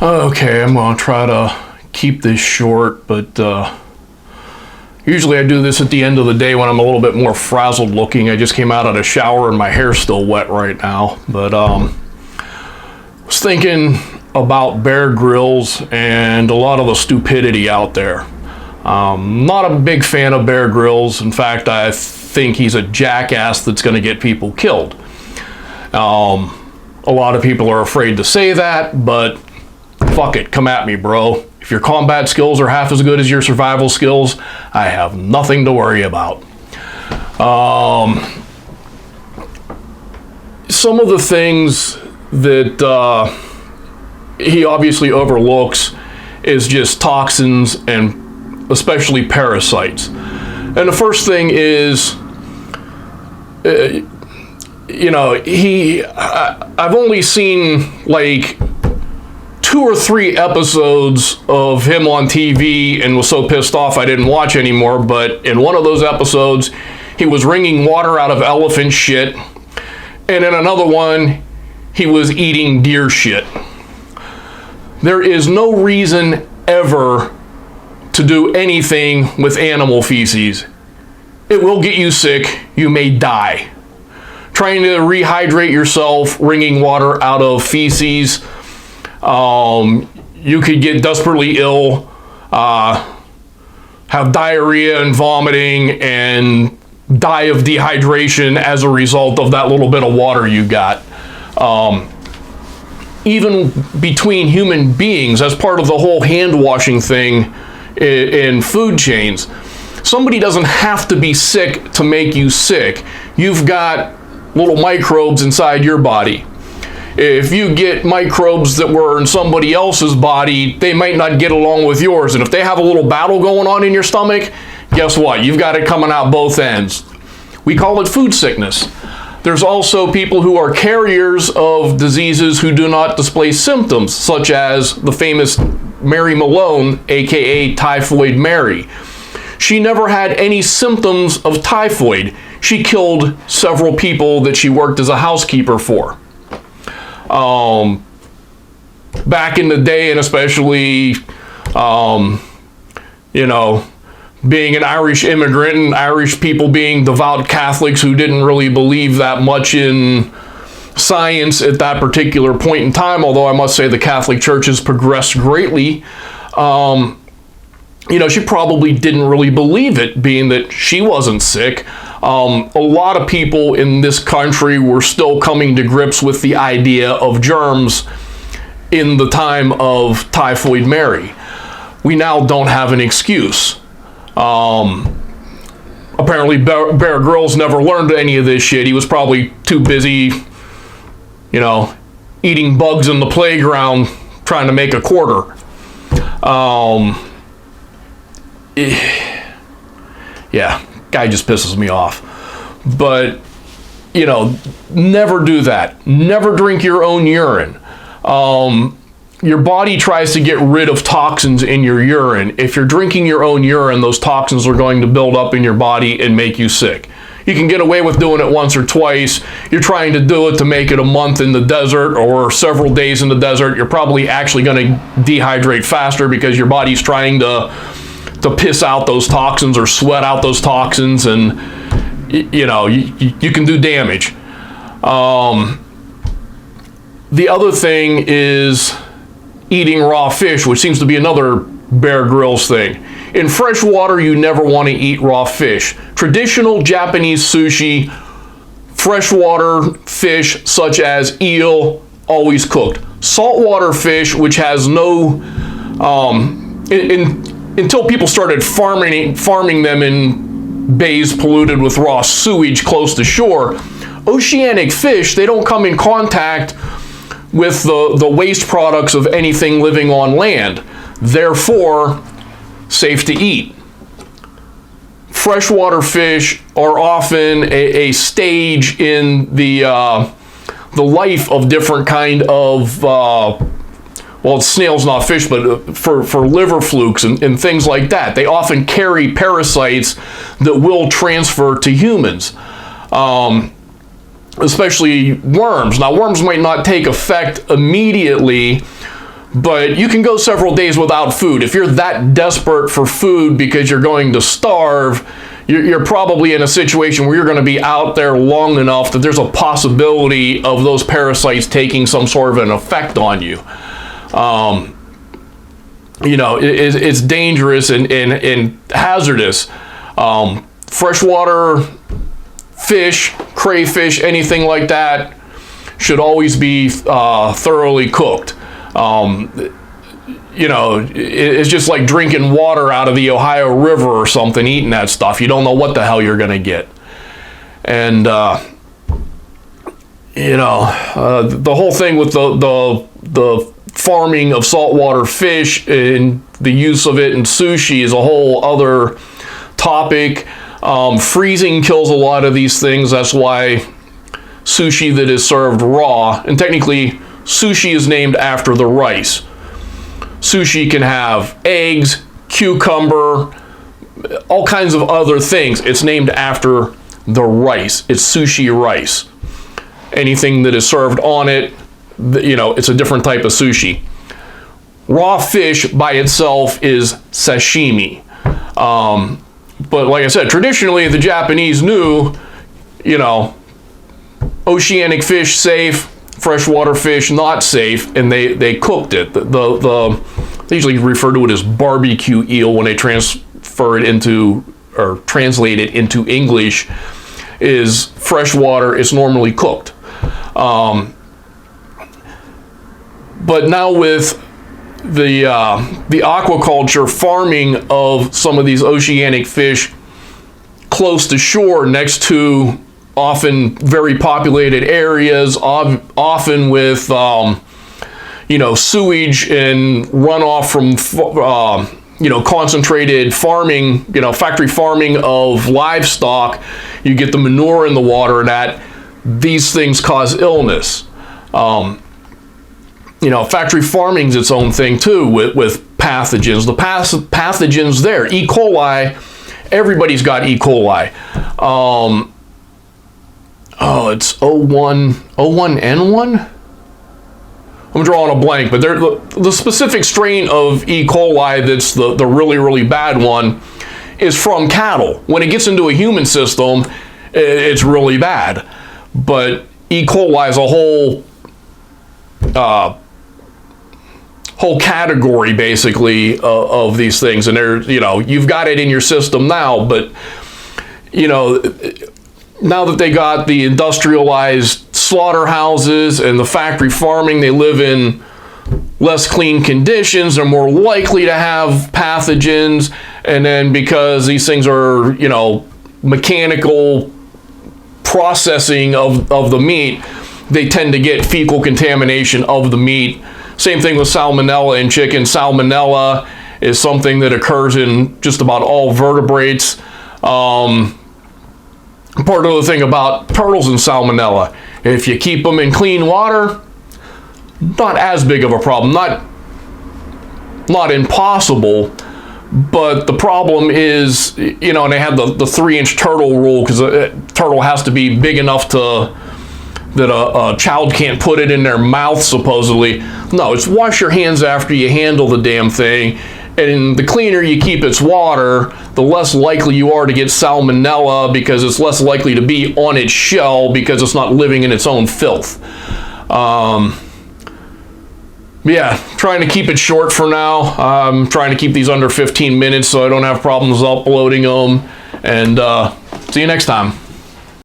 Okay, I'm going to try to keep this short, but usually I do this at the end of the day when I'm a little bit more frazzled looking. I just came out of the shower and my hair's still wet right now. But I was thinking about Bear Grylls and a lot of the stupidity out there. Not a big fan of Bear Grylls. In fact, I think he's a jackass that's going to get people killed. A lot of people are afraid to say that, but fuck it, come at me, bro. If your combat skills are half as good as your survival skills, I have nothing to worry about. Some of the things that he obviously overlooks is just toxins and especially parasites. And the first thing is, I've only seen like 2 or 3 episodes of him on TV and was so pissed off I didn't watch anymore. But in one of those episodes, he was wringing water out of elephant shit. And in another one, he was eating deer shit. There is no reason ever to do anything with animal feces. It will get you sick. You may die. Trying to rehydrate yourself, wringing water out of feces, you could get desperately ill, have diarrhea and vomiting, and die of dehydration as a result of that little bit of water you got. Even between human beings, as part of the whole hand washing thing in food chains, somebody doesn't have to be sick to make you sick. You've got little microbes inside your body. If you get microbes that were in somebody else's body, they might not get along with yours. And if they have a little battle going on in your stomach, guess what? You've got it coming out both ends. We call it food sickness. There's also people who are carriers of diseases who do not display symptoms, such as the famous Mary Malone, aka Typhoid Mary. She never had any symptoms of typhoid. She killed several people that she worked as a housekeeper for. Back in the day, and especially, being an Irish immigrant and Irish people being devout Catholics who didn't really believe that much in science at that particular point in time, although I must say the Catholic Church has progressed greatly. She probably didn't really believe it, being that she wasn't sick. A lot of people in this country were still coming to grips with the idea of germs in the time of Typhoid Mary. We now don't have an excuse. Apparently Bear Grylls never learned any of this shit. He was probably too busy, eating bugs in the playground, trying to make a quarter. Yeah, guy just pisses me off. But, never do that. Never drink your own urine. Your body tries to get rid of toxins in your urine. If you're drinking your own urine, those toxins are going to build up in your body and make you sick. You can get away with doing it once or twice. You're trying to do it to make it a month in the desert or several days in the desert. You're probably actually going to dehydrate faster because your body's trying to piss out those toxins or sweat out those toxins, and you can do damage. The other thing is eating raw fish, which seems to be another Bear Grylls thing. In fresh water, you never want to eat raw fish. Traditional Japanese sushi, freshwater fish such as eel, always cooked. Saltwater fish, which has no until people started farming them in bays polluted with raw sewage close to shore, oceanic fish, they don't come in contact with the waste products of anything living on land. Therefore, safe to eat. Freshwater fish are often a stage in the life of different kind of snail's not fish, but for liver flukes and things like that. They often carry parasites that will transfer to humans, especially worms. Now, worms might not take effect immediately, But you can go several days without food. If you're that desperate for food because you're going to starve, you're probably in a situation where you're going to be out there long enough that there's a possibility of those parasites taking some sort of an effect on you. It's dangerous and hazardous. Freshwater fish, crayfish, anything like that should always be thoroughly cooked. It's just like drinking water out of the Ohio River or something, eating that stuff. You don't know what the hell you're going to get. And, the whole thing with the farming of saltwater fish and the use of it in sushi is a whole other topic. Freezing kills a lot of these things. That's why sushi that is served raw, and technically sushi is named after the rice. Sushi can have eggs, cucumber, all kinds of other things. It's named after the rice. It's sushi rice. Anything that is served on it, it's a different type of sushi. Raw fish by itself is sashimi. But like I said, traditionally the Japanese knew, oceanic fish safe, freshwater fish not safe, and they cooked it. They usually refer to it as barbecue eel when they translate it into English. Is freshwater is normally cooked. But now with the aquaculture farming of some of these oceanic fish close to shore, next to often very populated areas, often with sewage and runoff from concentrated farming, factory farming of livestock, you get the manure in the water, and that these things cause illness. Factory farming is its own thing too with pathogens. The pathogens there, E. coli, everybody's got E. coli. It's O1N1? I'm drawing a blank, but the specific strain of E. coli that's the really, really bad one is from cattle. When it gets into a human system, it's really bad. But E. coli is a whole category, basically, of these things. And you've got it in your system now, but, now that they got the industrialized slaughterhouses and the factory farming, they live in less clean conditions. They're more likely to have pathogens. And then because these things are, mechanical processing of the meat, they tend to get fecal contamination of the meat. Same thing with salmonella in chicken. Salmonella is something that occurs in just about all vertebrates. Part of the thing about turtles and salmonella, if you keep them in clean water, not as big of a problem, not impossible, but the problem is, and they have the 3-inch turtle rule, because a turtle has to be big enough that a child can't put it in their mouth, supposedly. No, it's wash your hands after you handle the damn thing. And the cleaner you keep its water, the less likely you are to get salmonella, because it's less likely to be on its shell because it's not living in its own filth. Trying to keep it short for now. I'm trying to keep these under 15 minutes so I don't have problems uploading them. And see you next time.